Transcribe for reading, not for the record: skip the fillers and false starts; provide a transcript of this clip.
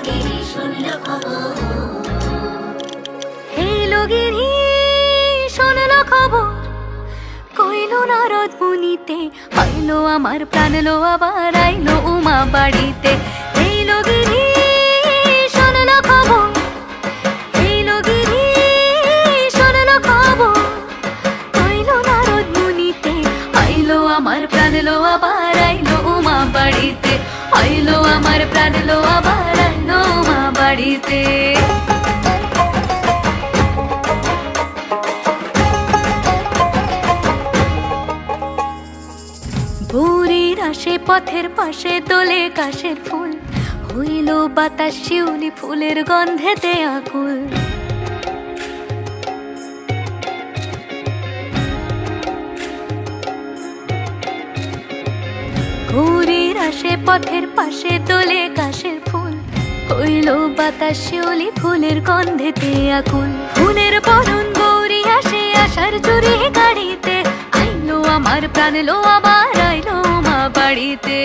গিরি শুনল খবর, হেইলো গিরি শুনল খবর, কইলো নারদ মুনিতে, আইলো আমার প্রাণ লো আবার আইলো উমা বাড়িতে। হেইলো গিরি শুনল খবর, হেইলো গিরি শুনল খবর, কইলো নারদ মুনিতে, আইলো আমার প্রাণ লো আবার আইলো উমা বাড়িতে, আইলো আমার প্রাণ লো আবার আইলো উমা বাড়িতে। ভোরের আসে পথের পাশে তোলে কাশের ফুল, হইল বাতাস শিউলি ফুলের গন্ধেতে আকুল। ভোরের আসে পথের পাশে তোলে কাশের ফুল, হইল বাতাস শিউলি ফুলের গন্ধেতে আকুল। ফুলের বরণ গৌরী আসে আশার চুরি গাড়িতে, আইলো আমার প্রাণ লো আবার আইলো মা বাড়িতে।